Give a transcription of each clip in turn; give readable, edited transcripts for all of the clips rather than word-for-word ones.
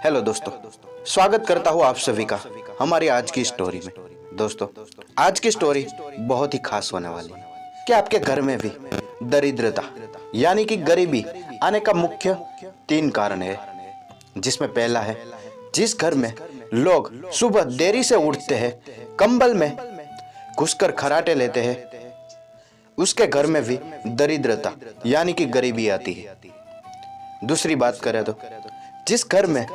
Hello दोस्तों, स्वागत करता हूँ आप सभी का हमारी आज की स्टोरी में। दोस्तों, आज की स्टोरी बहुत ही खास होने वाली है कि आपके घर में भी दरिद्रता यानी कि गरीबी आने का मुख्य 3 कारण है, जिसमें पहला है जिस घर में लोग सुबह देरी से उठते हैं, कंबल में घुसकर खराटे लेते हैं, उसके घर में भी दरिद्रता यानी कि गरीबी आती है। दूसरी बात करें तो जिस घर में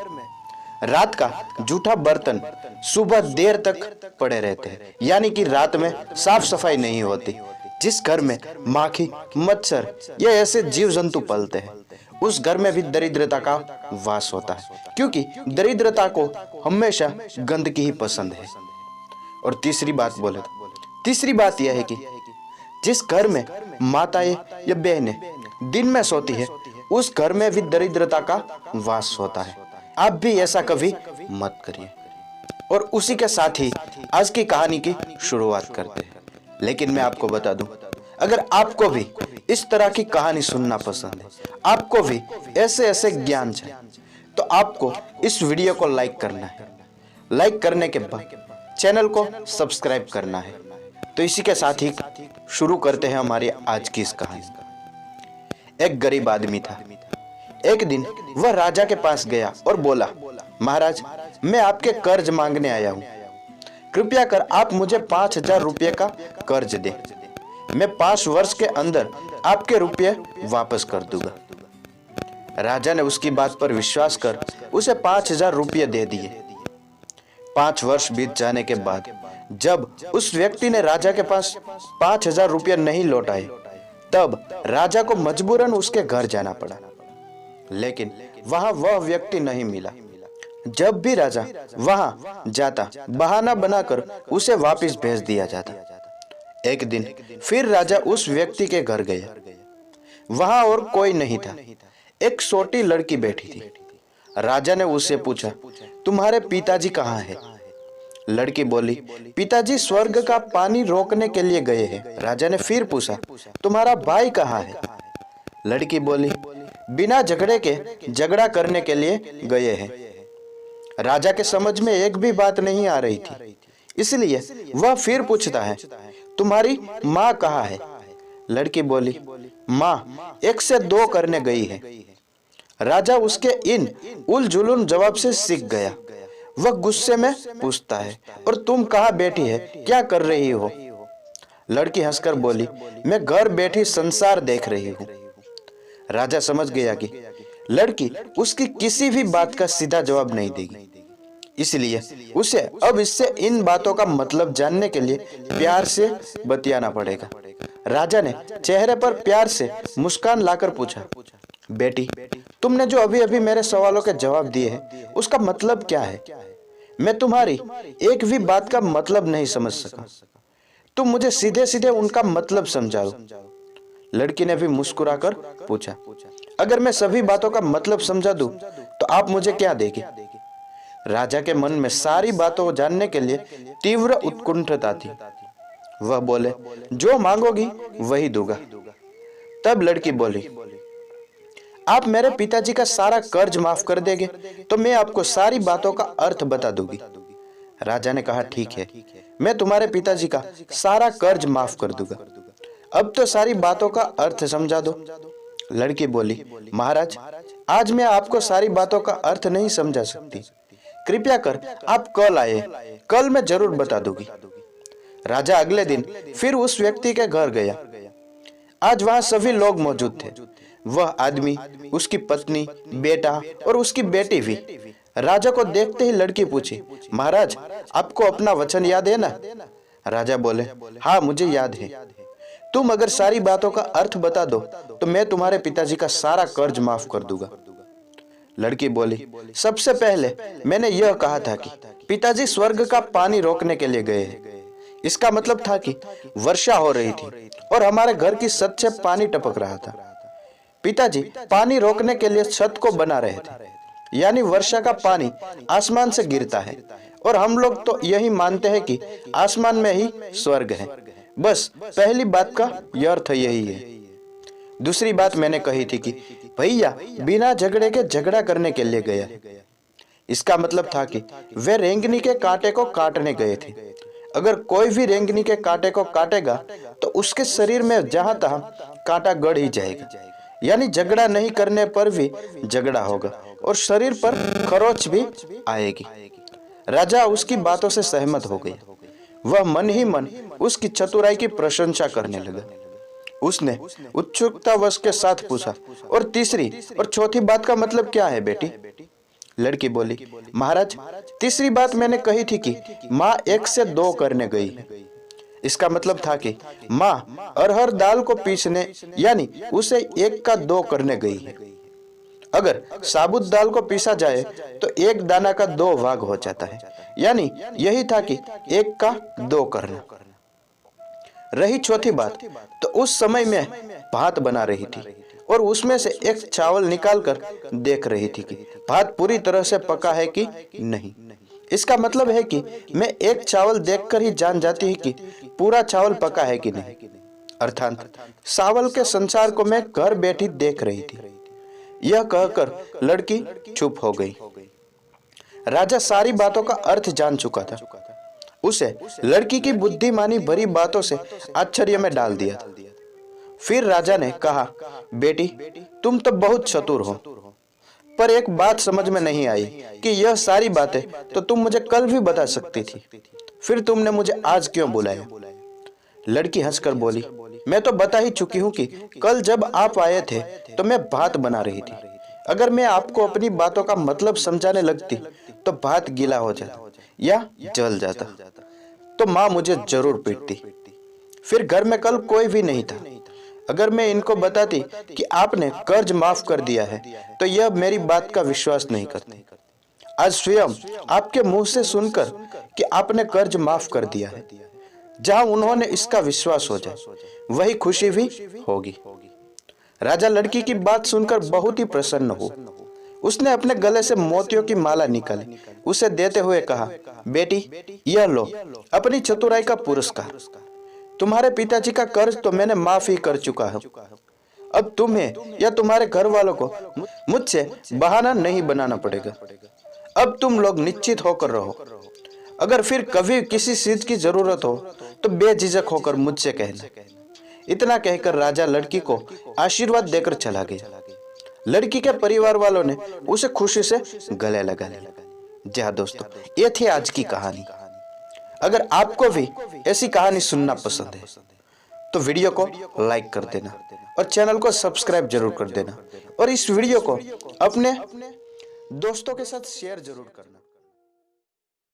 रात का जूठा बर्तन सुबह देर तक पड़े रहते हैं यानी कि रात में साफ सफाई नहीं होती, जिस घर में माखी मच्छर या ऐसे जीव जंतु पलते हैं, उस घर में भी दरिद्रता का वास होता है, क्योंकि दरिद्रता को हमेशा गंदगी ही पसंद है। और तीसरी बात यह है कि जिस घर में माताएं या बहनें दिन में सोती है, उस घर में भी दरिद्रता का वास होता है। आप भी ऐसा कभी मत करिए। और उसी के साथ ही आज की कहानी की शुरुआत करते हैं। लेकिन मैं आपको बता दूं, अगर आपको भी इस तरह की कहानी सुनना पसंद है, आपको भी ऐसे ऐसे ज्ञान चाहिए, तो आपको इस वीडियो को लाइक करना है। लाइक करने के बाद चैनल को सब्सक्राइब करना है। तो इसी के साथ ही शुरू करते हैं हमारी आज की इस कहानी। एक गरीब आदमी था। एक दिन वह राजा के पास गया और बोला, महाराज, मैं आपके कर्ज मांगने आया हूँ। कृपया कर आप मुझे 5,000 रुपये का कर्ज दें। मैं 5 वर्ष के अंदर आपके रुपये वापस कर दूंगा। राजा ने उसकी बात पर विश्वास कर उसे 5,000 रुपये दे दिए। 5 वर्ष बीत जाने के बाद जब उस व्यक्ति ने राजा के पास 5,000 रुपये नहीं लौटाए, तब राजा को मजबूरन उसके घर जाना पड़ा। लेकिन वहां वह व्यक्ति नहीं मिला। जब भी राजा वहां जाता, बहाना बनाकर उसे वापस भेज दिया जाता। एक दिन फिर राजा उस व्यक्ति के घर गया। वहां और कोई नहीं था। एक छोटी लड़की बैठी थी। राजा ने उससे पूछा, तुम्हारे पिताजी कहाँ हैं? लड़की बोली, पिताजी स्वर्ग का पानी रोकने के लिए गए हैं। राजा ने फिर पूछा, तुम्हारा भाई कहाँ है? लड़की बोली, बिना झगड़े के झगड़ा करने के लिए गए हैं। राजा के समझ में एक भी बात नहीं आ रही थी, इसलिए वह फिर पूछता है, तुम्हारी माँ कहाँ है? लड़की बोली, माँ 1 से 2 करने गई है। राजा उसके इन उलझुल जवाब से सीख गया। वह गुस्से में पूछता है, और तुम कहाँ बैठी है, क्या कर रही हो? लड़की हंसकर बोली, मैं घर बैठी संसार देख रही हूँ। राजा समझ गया कि लड़की उसकी किसी भी बात का सीधा जवाब नहीं देगी, इसलिए उसे अब इससे इन बातों का मतलब जानने के लिए प्यार से बतियाना पड़ेगा। राजा ने चेहरे पर प्यार से मुस्कान लाकर पूछा, बेटी, तुमने जो अभी अभी मेरे सवालों के जवाब दिए हैं, उसका मतलब क्या है? मैं तुम्हारी एक भी बात का मतलब नहीं समझ सका। तुम मुझे सीधे सीधे उनका मतलब समझाओ। लड़की ने भी मुस्कुराकर पूछा, अगर मैं सभी बातों का मतलब समझा दूं, तो आप मुझे क्या देंगे? राजा के मन में सारी बातों को जानने के लिए तीव्र उत्कंठा थी। वह बोले, जो मांगोगी वही दूंगा। तब लड़की बोली, आप मेरे पिताजी का सारा कर्ज माफ कर देंगे तो मैं आपको सारी बातों का अर्थ बता दूंगी। राजा ने कहा, ठीक है, मैं तुम्हारे पिताजी का सारा कर्ज माफ कर दूंगा। अब तो सारी बातों का अर्थ समझा दो। लड़की बोली, महाराज, आज मैं आपको सारी बातों का अर्थ नहीं समझा सकती। कृपया कर आप कल आए, कल मैं जरूर बता दूंगी। राजा अगले दिन फिर उस व्यक्ति के घर गया। आज वहां सभी लोग मौजूद थे। वह आदमी, उसकी पत्नी, बेटा और उसकी बेटी भी। राजा को देखते ही लड़की पूछी, महाराज, आपको अपना वचन याद है ना? राजा बोले, हाँ, मुझे याद है। तुम अगर सारी बातों का अर्थ बता दो तो मैं तुम्हारे पिताजी का सारा कर्ज माफ कर दूंगा। लड़की बोली, सबसे पहले मैंने यह कहा था कि पिताजी स्वर्ग का पानी रोकने के लिए गए हैं। इसका मतलब था कि वर्षा हो रही थी और हमारे घर की छत से पानी टपक रहा था। पिताजी पानी रोकने के लिए छत को बना रहे थे, यानी वर्षा का पानी आसमान से गिरता है, और हम लोग तो यही मानते हैं कि आसमान में ही स्वर्ग है। बस पहली बात का यह अर्थ यही है। दूसरी बात मैंने कही थी कि भैया बिना झगड़े के झगड़ा करने के लिए गया। इसका मतलब था कि वे रेंगनी के कांटे को काटने गए थे। अगर कोई भी रेंगनी के कांटे को काटेगा तो उसके शरीर में जहां तहां कांटा गड़ ही जाएगा, यानी झगड़ा नहीं करने पर भी झगड़ा होगा और शरीर पर खरोच भी आएगी। राजा उसकी बातों से सहमत हो गया। वह मन ही मन उसकी चतुराई की प्रशंसा करने लगा। उसने उत्सुकतावश के साथ पूछा, और तीसरी और चौथी बात का मतलब क्या है बेटी? लड़की बोली, महाराज, तीसरी बात मैंने कही थी कि माँ 1 से 2 करने गई है। इसका मतलब था कि माँ अरहर दाल को पीसने यानी उसे 1 का 2 करने गई है। अगर साबुत दाल को पीसा जाए तो 1 दाना का 2 भाग हो जाता है, यानी यही था कि 1 का 2 करना। रही चौथी बात, तो उस समय में भात बना रही थी और उसमें से एक चावल निकालकर देख रही थी कि भात पूरी तरह से पका है कि नहीं। इसका मतलब है कि मैं एक चावल देखकर ही जान जाती है कि पूरा चावल पका है कि नहीं। अर्थात चावल के संसार को मैं घर बैठी देख रही थी। यह कहकर लड़की चुप हो गई। राजा सारी बातों का अर्थ जान चुका था। उसे लड़की की बुद्धिमानी भरी बातों से आश्चर्य में डाल दिया था। फिर राजा ने कहा, बेटी, तुम तो बहुत चतुर हो, पर एक बात समझ में नहीं आई कि यह सारी बातें तो तुम मुझे कल भी बता सकती थी, फिर तुमने मुझे आज क्यों बुलाया? लड़की हंसकर बोली, मैं तो बता ही चुकी हूँ कि कल जब आप आए थे तो मैं भात बना रही थी। अगर मैं आपको अपनी बातों का मतलब समझाने लगती तो भात गीला हो जाता या जल जाता, तो माँ मुझे जरूर पीटती। फिर घर में कल कोई भी नहीं था। अगर मैं इनको बताती कि आपने कर्ज माफ कर दिया है तो यह मेरी बात का विश्वास नहीं करते। आज स्वयं आपके मुंह से सुनकर कि आपने कर्ज माफ कर दिया है, जहां उन्होंने इसका विश्वास हो जाए वही खुशी भी होगी। राजा लड़की की बात सुनकर बहुत ही प्रसन्न हो। उसने अपने गले से मोतियों की माला निकाली, उसे देते हुए कहा, बेटी, यह लो अपनी चतुराई का पुरस्कार। तुम्हारे पिताजी का कर्ज तो मैंने माफ ही कर चुका हूं। अब तुम्हें या तुम्हारे घर वालों को मुझसे बहाना नहीं बनाना पड़ेगा। अब तुम लोग निश्चित होकर रहो। अगर फिर कभी किसी चीज की जरूरत हो तो बेझिझक होकर मुझसे कहना। इतना कहकर राजा लड़की को आशीर्वाद देकर चला गया। लड़की के परिवार वालों ने उसे खुशी से गले लगा लिया। जी हाँ दोस्तों, ये थी आज की कहानी। अगर आपको भी ऐसी कहानी सुनना पसंद है तो वीडियो को लाइक कर देना और चैनल को सब्सक्राइब जरूर कर देना, और इस वीडियो को अपने दोस्तों के साथ शेयर जरूर करना।